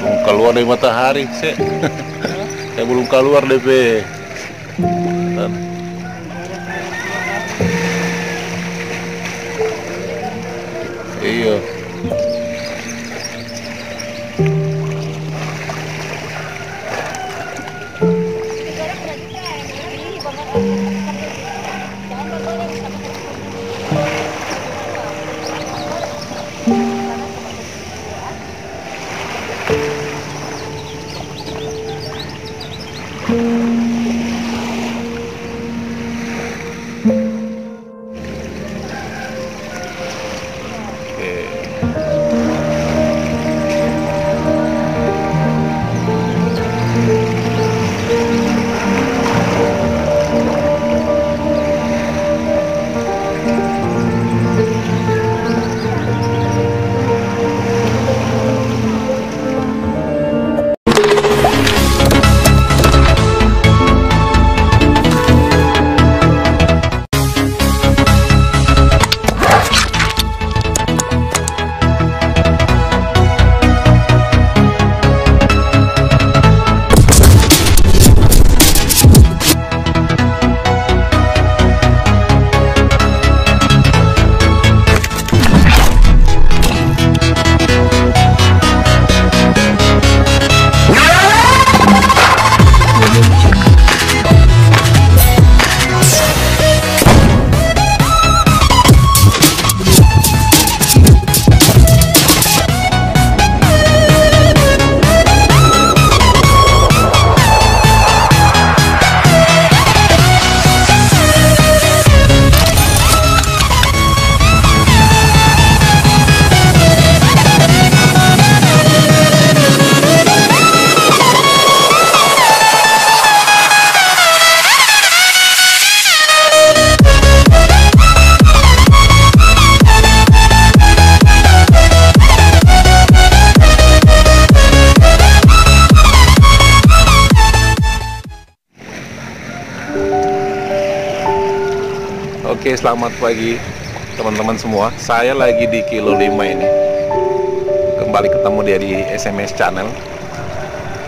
Belum keluar dari matahari sih. Saya belum keluar DP. Iya. Oke, selamat pagi teman-teman semua. Saya lagi di kilo 5 ini. Kembali ketemu dia di SMS Channel.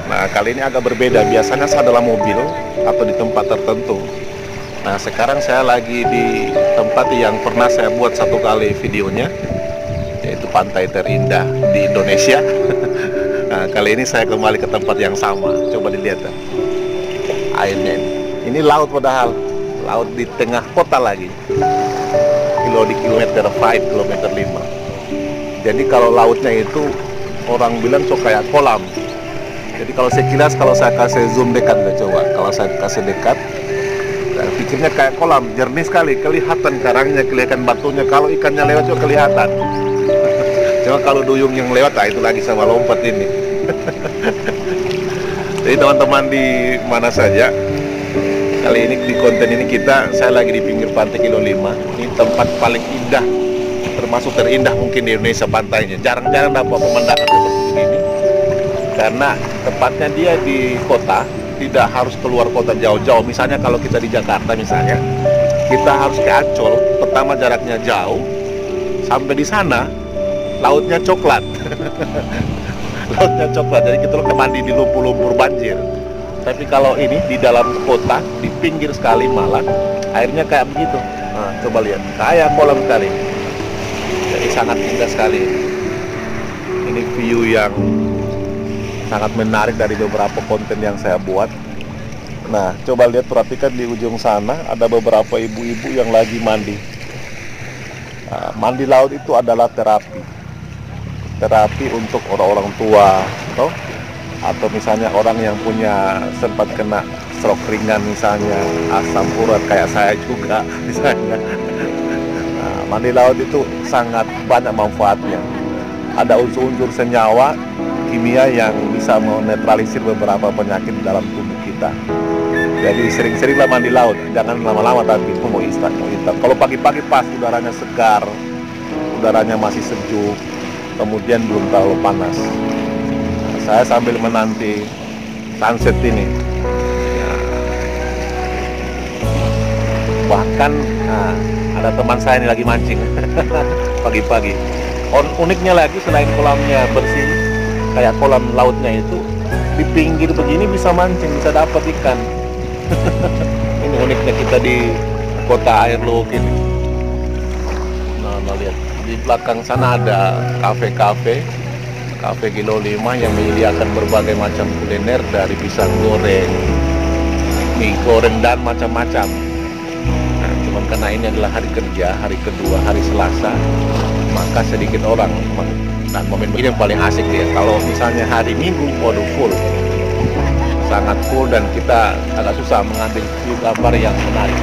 Nah, kali ini agak berbeda. Biasanya saya dalam mobil atau di tempat tertentu. Nah, sekarang saya lagi di tempat yang pernah saya buat satu kali videonya, yaitu pantai terindah di Indonesia. Nah, kali ini saya kembali ke tempat yang sama. Coba dilihat ya. Airnya ini. Ini laut padahal. Laut di tengah kota lagi. Di kilometer 5, kilometer 5. Jadi kalau lautnya itu orang bilang so kayak kolam. Jadi kalau sekilas, kalau saya kasih zoom dekat, coba. Kalau saya kasih dekat, saya pikirnya kayak kolam, jernih sekali, kelihatan karangnya, kelihatan batunya. Kalau ikannya lewat juga kelihatan. Cuma kalau duyung yang lewat, nah itu lagi sama lompat ini. Jadi teman-teman di mana saja, kali ini di konten ini saya lagi di pinggir pantai kilo 5. Ini tempat paling indah, termasuk terindah mungkin di Indonesia pantainya. Jarang-jarang dapat pemandangan seperti ini. Karena tempatnya dia di kota, tidak harus keluar kota jauh-jauh. Misalnya kalau kita di Jakarta misalnya, kita harus ke Ancol. Pertama jaraknya jauh, sampai di sana lautnya coklat. Lautnya coklat, jadi kita mandi di lumpur-lumpur banjir. Tapi kalau ini di dalam kota, di pinggir sekali malah, airnya kayak begitu. Nah, coba lihat, kayak kolam sekali. Jadi sangat indah sekali. Ini view yang sangat menarik dari beberapa konten yang saya buat. Nah, coba lihat, perhatikan di ujung sana ada beberapa ibu-ibu yang lagi mandi. Nah, mandi laut itu adalah terapi. Terapi untuk orang-orang tua, atau misalnya orang yang punya sempat kena stroke ringan, misalnya asam urat kayak saya juga misalnya. Nah, mandi laut itu sangat banyak manfaatnya. Ada unsur-unsur senyawa kimia yang bisa menetralisir beberapa penyakit dalam tubuh kita. Jadi sering-seringlah mandi laut, jangan lama-lama, tapi itu mau istirahat. Kalau pagi-pagi pas udaranya segar, udaranya masih sejuk, kemudian belum terlalu panas. Saya sambil menanti sunset ini. Bahkan ada teman saya ini lagi mancing pagi-pagi. Uniknya lagi, selain kolamnya bersih, kayak kolam lautnya itu di pinggir begini bisa mancing, bisa dapat ikan. Ini uniknya kita di kota Air Luwuk ini. Nah, lihat di belakang sana ada kafe-kafe Kilo 5 yang menyediakan berbagai macam kuliner dari pisang goreng, mie goreng dan macam-macam. Nah, cuman karena ini adalah hari kerja, hari kedua, hari Selasa, maka sedikit orang. Dan momen begini yang paling asik ya. Kalau misalnya hari Minggu, waduh full, sangat full, dan kita agak susah mengambil view gambar yang menarik.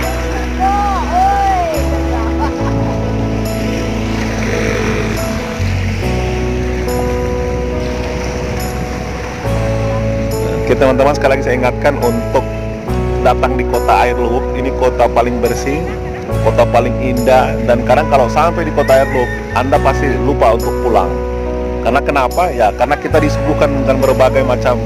Oke teman-teman, sekali lagi saya ingatkan untuk datang di kota Air Luwuk. Ini kota paling bersih, kota paling indah, dan kadang kalau sampai di kota Air Luwuk, Anda pasti lupa untuk pulang. Karena kenapa? Ya karena kita disuguhkan dengan berbagai macam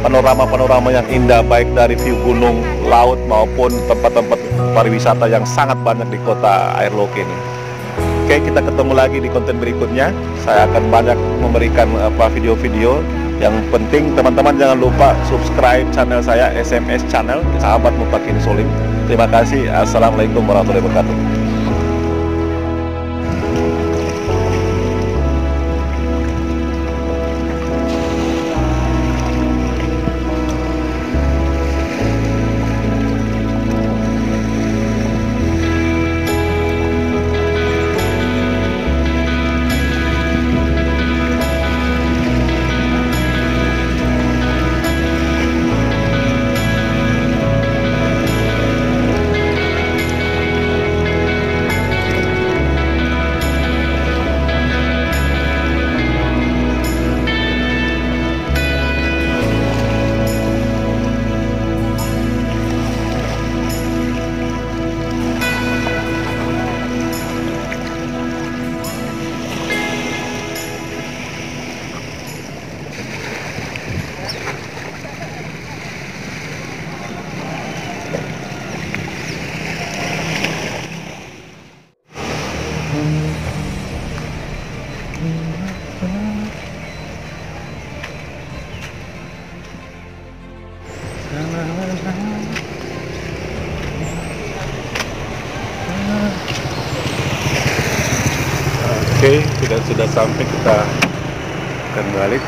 panorama-panorama yang indah, baik dari view gunung, laut, maupun tempat-tempat pariwisata yang sangat banyak di kota Air Luwuk ini. Oke, kita ketemu lagi di konten berikutnya. Saya akan banyak memberikan video-video. Yang penting teman-teman jangan lupa subscribe channel saya, SMS Channel, sahabat Mutakin Solim. Terima kasih. Assalamualaikum warahmatullahi wabarakatuh. Oke, kita sudah sampai, kita akan balik.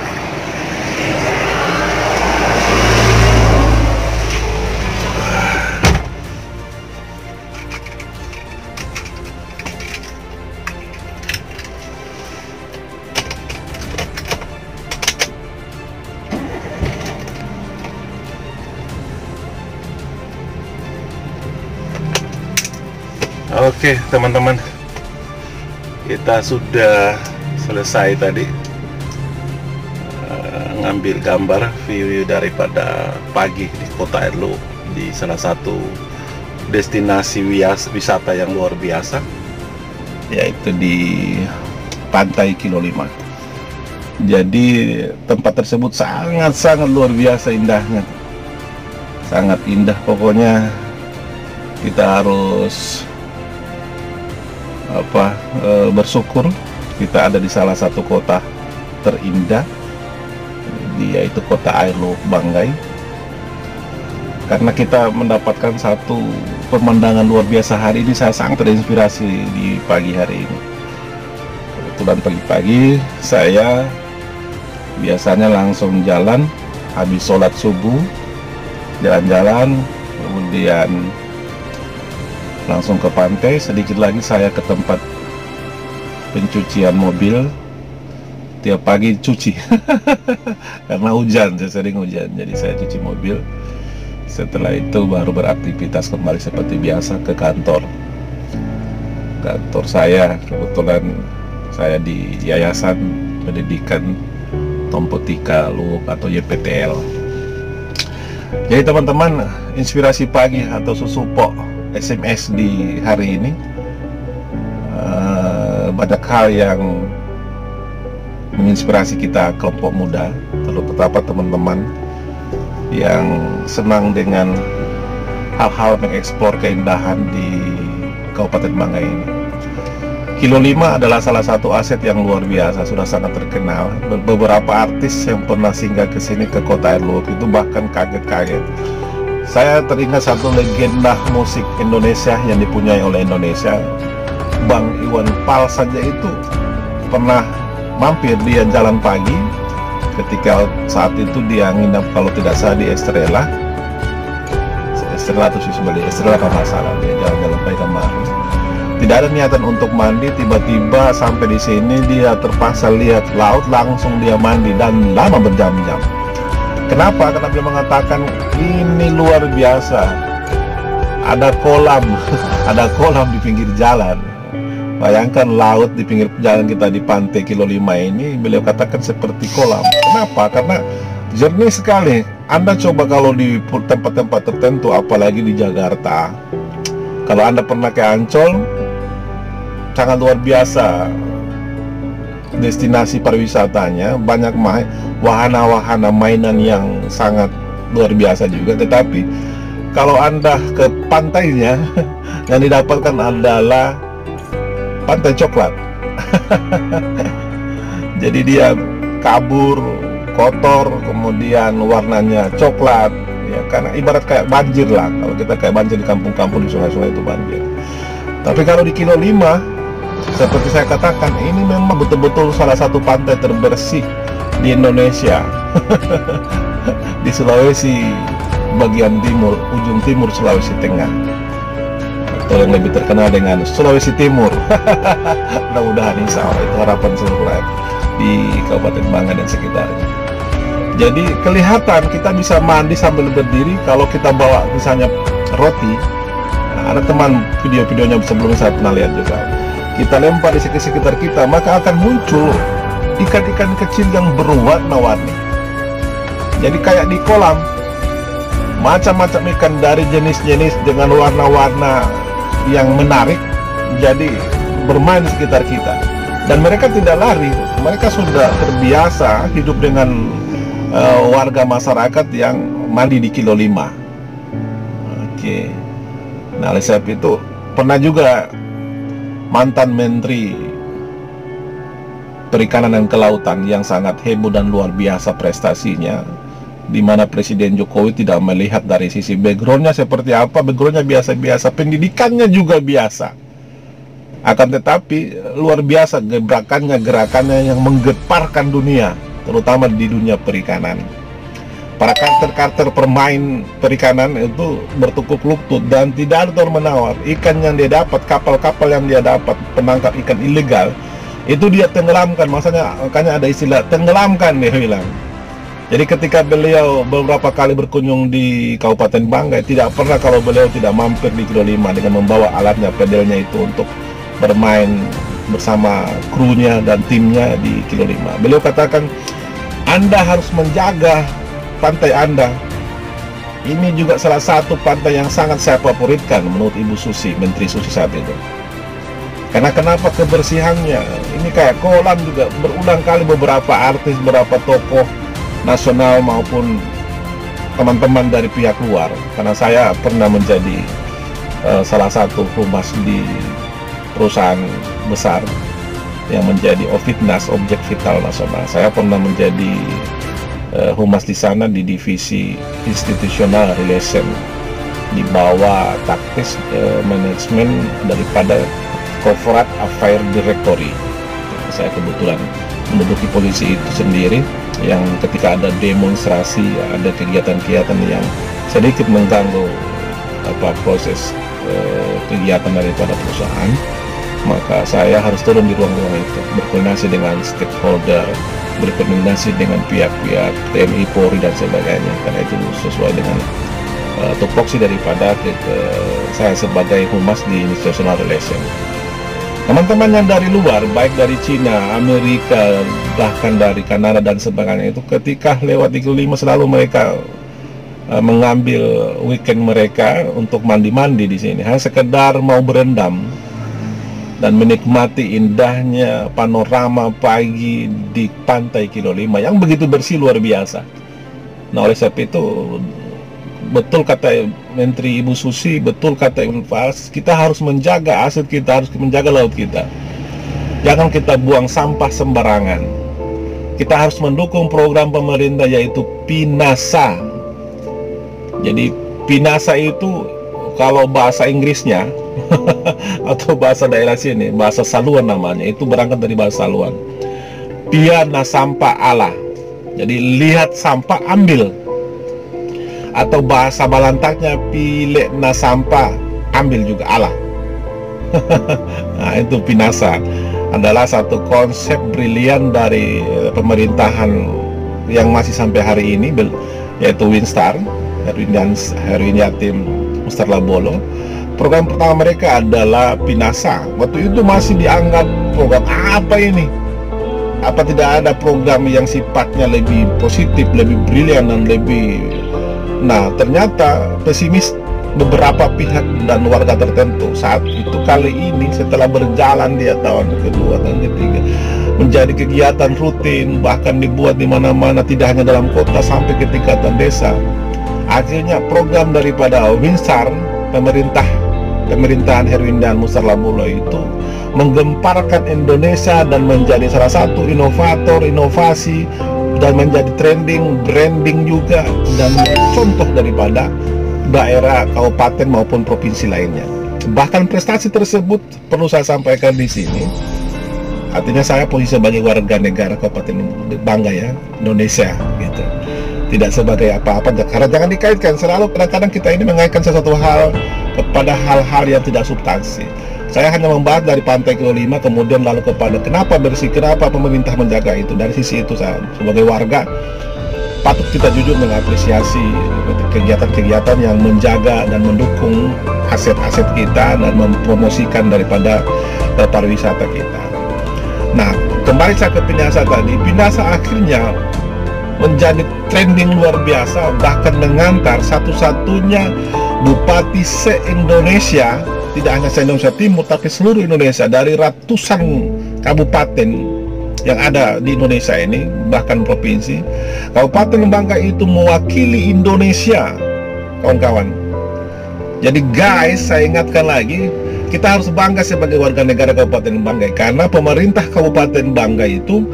Oke teman-teman, kita sudah selesai tadi ngambil gambar view daripada pagi di kota Air Luwuk, di salah satu destinasi wisata yang luar biasa, yaitu di Pantai Kilo 5. Jadi tempat tersebut sangat-sangat luar biasa indahnya, sangat indah. Pokoknya kita harus bersyukur kita ada di salah satu kota terindah, yaitu kota Air Luwuk Banggai, karena kita mendapatkan satu pemandangan luar biasa. Hari ini saya sangat terinspirasi di pagi hari ini. Kebetulan pagi-pagi saya biasanya langsung jalan, habis sholat subuh jalan-jalan, kemudian langsung ke pantai. Sedikit lagi saya ke tempat pencucian mobil. Tiap pagi cuci karena hujan, saya sering hujan, jadi saya cuci mobil. Setelah itu baru beraktivitas kembali seperti biasa ke kantor saya. Kebetulan saya di Yayasan Pendidikan Tompotika Luwuk atau YPTL. Jadi teman-teman, inspirasi pagi atau susupo SMS di hari ini, banyak hal yang menginspirasi kita kelompok muda, terutama teman-teman yang senang dengan hal-hal mengeksplor keindahan di Kabupaten Banggai ini. Kilo 5 adalah salah satu aset yang luar biasa, sudah sangat terkenal. Beberapa artis yang pernah singgah ke sini, ke kota Air Luwuk itu bahkan kaget-kaget. Saya teringat satu legenda musik Indonesia yang dipunyai oleh Indonesia, Bang Iwan Fals saja itu pernah mampir di Jalan Pagi ketika saat itu dia nginap kalau tidak salah di Estrella atau Estrella kalau nggak salah, dia jalan-jalan Pagi kemarin. Tidak ada niatan untuk mandi, tiba-tiba sampai di sini dia terpaksa lihat laut, langsung dia mandi dan lama berjam-jam. Kenapa? Karena dia mengatakan ini luar biasa. Ada kolam, ada kolam di pinggir jalan. Bayangkan laut di pinggir jalan kita di pantai Kilo 5 ini, beliau katakan seperti kolam. Kenapa? Karena jernih sekali. Anda coba kalau di tempat-tempat tertentu, apalagi di Jakarta. Kalau Anda pernah ke Ancol, sangat luar biasa destinasi pariwisatanya, banyak wahana-wahana mainan yang sangat luar biasa juga. Tetapi kalau Anda ke pantainya, yang didapatkan adalah pantai coklat. Jadi dia kabur, kotor, kemudian warnanya coklat, ya, karena ibarat kayak banjir lah. Kalau kita kayak banjir di kampung-kampung, di sungai-sungai itu banjir. Tapi kalau di Kilo 5, seperti saya katakan, ini memang betul-betul salah satu pantai terbersih di Indonesia. Di Sulawesi bagian timur, ujung timur Sulawesi Tengah, atau yang lebih terkenal dengan Sulawesi Timur. Mudah-mudahan insya Allah itu harapan seluruh rakyat di Kabupaten Bangka dan sekitarnya. Jadi kelihatan kita bisa mandi sambil berdiri kalau kita bawa misalnya roti. Nah, ada teman video-videonya sebelumnya saya pernah lihat juga. Kita lempar di sekitar kita, maka akan muncul ikan-ikan kecil yang berwarna-warni. Jadi kayak di kolam, macam-macam ikan dari jenis-jenis dengan warna-warna yang menarik, jadi bermain di sekitar kita. Dan mereka tidak lari, mereka sudah terbiasa hidup dengan warga masyarakat yang mandi di Kilo 5. Oke. Nah, oleh sebab itu pernah juga mantan Menteri Perikanan dan Kelautan yang sangat heboh dan luar biasa prestasinya, di mana Presiden Jokowi tidak melihat dari sisi backgroundnya seperti apa. Backgroundnya biasa-biasa, pendidikannya juga biasa, akan tetapi luar biasa gerakannya yang menggetarkan dunia, terutama di dunia perikanan. Para karakter-karakter pemain perikanan itu bertukuk lutut dan tidak ada tawar-menawar. Ikan yang dia dapat, kapal-kapal yang dia dapat, penangkap ikan ilegal, itu dia tenggelamkan. Makanya ada istilah tenggelamkan, dia bilang. Jadi ketika beliau beberapa kali berkunjung di Kabupaten Bangka, tidak pernah kalau beliau tidak mampir di Kilo 5 dengan membawa alatnya, pedelnya itu untuk bermain bersama krunya dan timnya di Kilo 5. Beliau katakan, Anda harus menjaga pantai Anda. Ini juga salah satu pantai yang sangat saya favoritkan menurut Ibu Susi, Menteri Susi saat itu. Karena kenapa? Kebersihannya. Ini kayak kolam juga. Berulang kali beberapa artis, beberapa tokoh nasional maupun teman-teman dari pihak luar. Karena saya pernah menjadi salah satu humas di perusahaan besar yang menjadi OVIDNAS, Objek Vital Nasional. Saya pernah menjadi humas di sana di divisi institutional relation di bawah taktis manajemen daripada corporate affairs directory. Saya kebetulan menduduki posisi itu sendiri, yang ketika ada demonstrasi, ada kegiatan-kegiatan yang sedikit mengganggu proses kegiatan daripada perusahaan, maka saya harus turun di ruang-ruang itu, berkoordinasi dengan stakeholder, berkoordinasi dengan pihak-pihak TNI, Polri dan sebagainya, karena itu sesuai dengan tupoksi daripada saya sebagai humas di institutional relation. Teman-teman yang dari luar, baik dari Cina, Amerika, bahkan dari Kanada dan sebagainya, itu ketika lewat di Kilo 5 selalu mereka mengambil weekend mereka untuk mandi-mandi di sini, hanya sekedar mau berendam dan menikmati indahnya panorama pagi di pantai Kilo 5 yang begitu bersih luar biasa. Nah, oleh sebab itu, betul kata Menteri Ibu Susi, betul kata Ibu Fals, kita harus menjaga aset kita, harus menjaga laut kita. Jangan kita buang sampah sembarangan. Kita harus mendukung program pemerintah yaitu Pinasa. Jadi Pinasa itu kalau bahasa Inggrisnya atau bahasa daerah sini, bahasa Saluan namanya, itu berangkat dari bahasa Saluan. Pia na sampah ala. Jadi lihat sampah ambil. Atau bahasa Balantaknya pile na sampah ambil juga ala. Nah, itu Pinasa adalah satu konsep brilian dari pemerintahan yang masih sampai hari ini, yaitu Winstar Herwin Yatim Mustarlabolo. Program pertama mereka adalah Pinasa. Waktu itu masih dianggap program apa ini? Apa tidak ada program yang sifatnya lebih positif, lebih brilian dan lebih... Nah, ternyata pesimis beberapa pihak dan warga tertentu saat itu. Kali ini setelah berjalan dia tahun kedua, tahun ketiga, menjadi kegiatan rutin, bahkan dibuat di mana-mana, tidak hanya dalam kota sampai ke tingkatan desa. Akhirnya program daripada Winstar, pemerintahan Herwindan Mustarlabolo itu menggemparkan Indonesia dan menjadi salah satu inovator, inovasi, dan menjadi trending, branding juga, dan contoh daripada daerah, kabupaten maupun provinsi lainnya. Bahkan prestasi tersebut perlu saya sampaikan di sini. Artinya saya posisi sebagai warga negara Kabupaten Banggai ya, Indonesia gitu. Tidak sebagai apa-apa, karena jangan dikaitkan selalu. Kadang-kadang kita ini mengaitkan sesuatu hal kepada hal-hal yang tidak substansi. Saya hanya membahas dari Pantai Kilo 5, kemudian lalu kepada kenapa bersih, kenapa pemerintah menjaga itu. Dari sisi itu saya sebagai warga patut kita jujur mengapresiasi kegiatan-kegiatan yang menjaga dan mendukung aset-aset kita dan mempromosikan daripada pariwisata kita. Nah, kembali saya ke Pinasa tadi. Pinasa akhirnya menjadi trending luar biasa, bahkan mengantar satu-satunya bupati se-Indonesia, tidak hanya se-Indonesia Timur tapi seluruh Indonesia, dari ratusan kabupaten yang ada di Indonesia ini, bahkan provinsi. Kabupaten Banggai itu mewakili Indonesia, kawan-kawan. Jadi guys, saya ingatkan lagi, kita harus bangga sebagai warga negara Kabupaten Banggai, karena pemerintah Kabupaten Banggai itu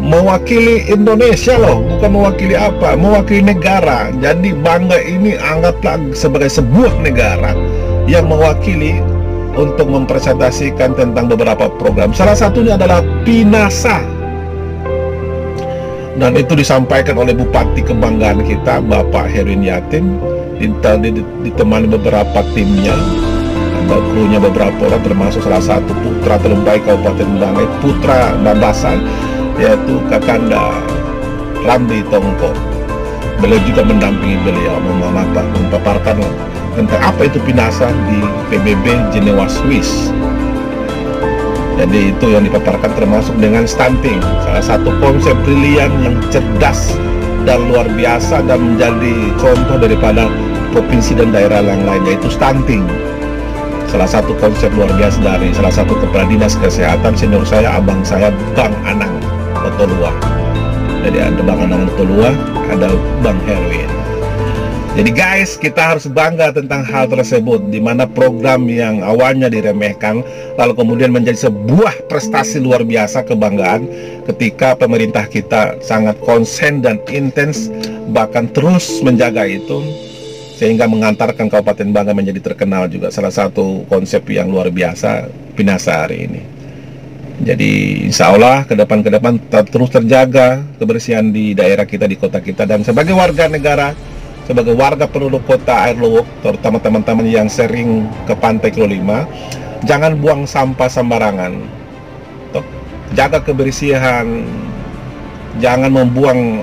mewakili Indonesia loh, bukan mewakili apa, mewakili negara. Jadi Banggai ini anggaplah sebagai sebuah negara yang mewakili untuk mempresentasikan tentang beberapa program. Salah satunya adalah Pinasa, dan itu disampaikan oleh Bupati kebanggaan kita, Bapak Herwin Yatim, ditemani beberapa timnya, ada krunya beberapa orang, termasuk salah satu putra terbaik Kabupaten Banggai, putra Babasan, yaitu Kakanda Ramli Tongko. Beliau juga mendampingi beliau memaparkan tentang apa itu Pinasa di PBB Jenewa, Swiss. Jadi itu yang dipaparkan, termasuk dengan stunting, salah satu konsep brilian yang cerdas dan luar biasa dan menjadi contoh daripada provinsi dan daerah yang lain, yaitu stunting. Salah satu konsep luar biasa dari salah satu kepala dinas kesehatan senior saya, abang saya, Bang Anang Otolua. Jadi ada Bang Anang Otolua, ada Bang Herwin. Jadi guys, kita harus bangga tentang hal tersebut, di mana program yang awalnya diremehkan lalu kemudian menjadi sebuah prestasi luar biasa, kebanggaan, ketika pemerintah kita sangat konsen dan intens, bahkan terus menjaga itu, sehingga mengantarkan Kabupaten Banggai menjadi terkenal juga. Salah satu konsep yang luar biasa Pinasa hari ini. Jadi insya Allah ke depan terus terjaga kebersihan di daerah kita, di kota kita. Dan sebagai warga negara, sebagai warga penduduk kota Air Luwuk, terutama teman-teman yang sering ke Pantai Kilo 5, jangan buang sampah sembarangan. Jaga kebersihan, jangan membuang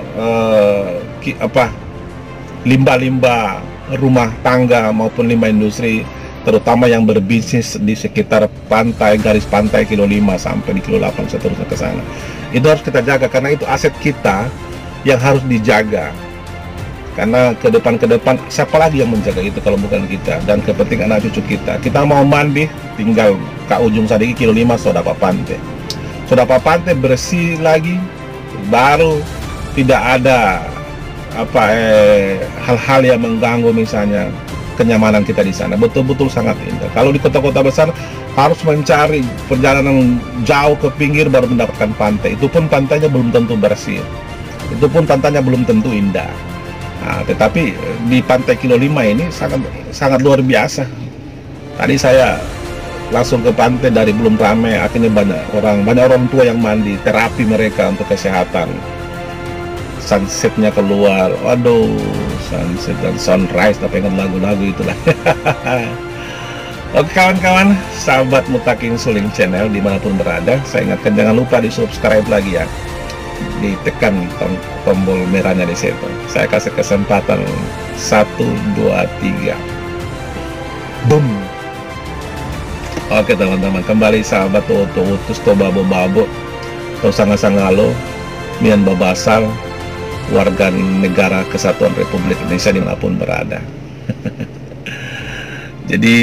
limbah-limbah rumah tangga maupun limbah industri, terutama yang berbisnis di sekitar pantai, garis pantai Kilo 5 sampai di Kilo 8 seterusnya ke sana. Itu harus kita jaga, karena itu aset kita yang harus dijaga. Karena ke depan siapa lagi yang menjaga itu kalau bukan kita, dan kepentingan anak cucu kita. Kita mau mandi, tinggal ke ujung sadiki Kilo 5 Sodapa Pantai bersih lagi, baru tidak ada hal-hal yang mengganggu misalnya kenyamanan kita di sana. Betul-betul sangat indah. Kalau di kota-kota besar harus mencari perjalanan jauh ke pinggir baru mendapatkan pantai. Itu pun pantainya belum tentu bersih, itu pun pantainya belum tentu indah. Nah, tetapi di pantai Kilo 5 ini sangat luar biasa. Tadi saya langsung ke pantai dari belum ramai, akhirnya banyak orang tua yang mandi, terapi mereka untuk kesehatan. Sunsetnya keluar, waduh, sunset dan sunrise, tapi ingat lagu-lagu itulah. Oke kawan-kawan, sahabat Mutakin Suling Channel dimanapun berada, saya ingatkan jangan lupa di subscribe lagi ya, ditekan tombol merahnya di situ. Saya kasih kesempatan 1, 2, 3, boom. Oke teman-teman, kembali sahabat utus to babo-babo to sanga-sangalo mian babasal warga negara Kesatuan Republik Indonesia dimanapun berada. Jadi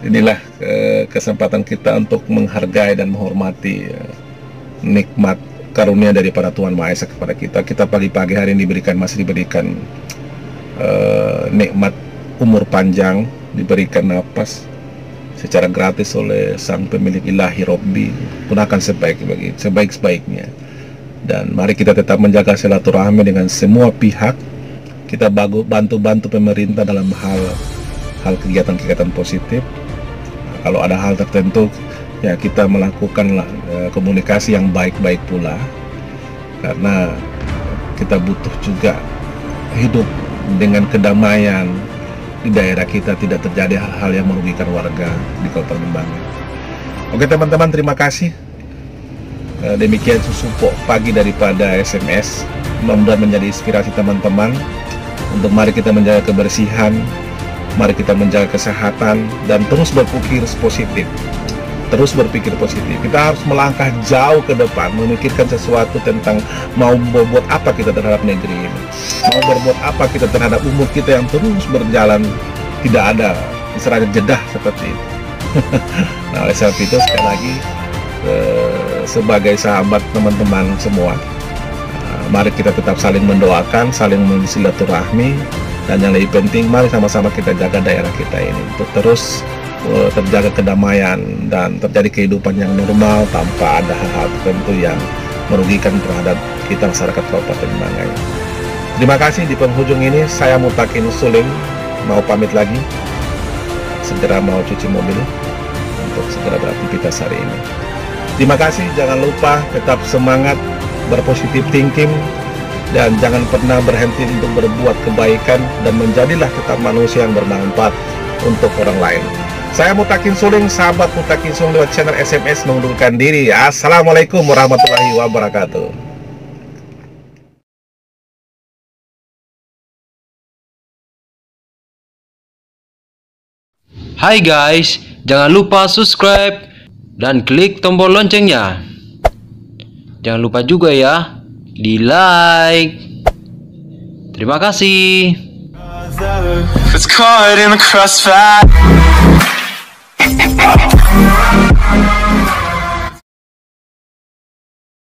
inilah kesempatan kita untuk menghargai dan menghormati nikmat karunia daripada Tuhan Maha Esa kepada kita. Kita pagi-pagi hari ini masih diberikan nikmat umur panjang, diberikan napas secara gratis oleh Sang Pemilik Ilahi Robbi. Gunakan sebaik-baiknya, dan mari kita tetap menjaga silaturahmi dengan semua pihak. Kita bantu pemerintah dalam hal kegiatan-kegiatan positif. Kalau ada hal tertentu ya kita melakukan komunikasi yang baik-baik pula, karena kita butuh juga hidup dengan kedamaian di daerah kita, tidak terjadi hal-hal yang merugikan warga di Kota Limbangan. Oke teman-teman, terima kasih. Demikian susupo pagi daripada SMS, mudah-mudahan menjadi inspirasi teman-teman untuk mari kita menjaga kebersihan, mari kita menjaga kesehatan, dan terus berpikir positif. Terus berpikir positif. Kita harus melangkah jauh ke depan, memikirkan sesuatu tentang mau berbuat apa kita terhadap negeri ini, mau berbuat apa kita terhadap umur kita yang terus berjalan, tidak ada istilahnya jedah seperti itu. Nah, oleh sebab itu sekali lagi sebagai sahabat teman-teman semua, mari kita tetap saling mendoakan, saling mensilaturahmi, dan yang lebih penting mari sama-sama kita jaga daerah kita ini untuk terus terjaga kedamaian dan terjadi kehidupan yang normal tanpa ada hal-hal tertentu yang merugikan terhadap kita masyarakat Kabupaten Banggai. Terima kasih. Di penghujung ini saya Mutakin Suling mau pamit lagi, segera mau cuci mobil untuk segera beraktivitas hari ini. Terima kasih, jangan lupa tetap semangat, berpositif thinking, dan jangan pernah berhenti untuk berbuat kebaikan, dan menjadilah tetap manusia yang bermanfaat untuk orang lain. Saya Mutakin Suling, sahabat Mutakin Suling lewat channel SMS mengundurkan diri. Assalamualaikum warahmatullahi wabarakatuh. Hai guys, jangan lupa subscribe dan klik tombol loncengnya. Jangan lupa juga ya di like. Terima kasih. It's caught in the crossfire.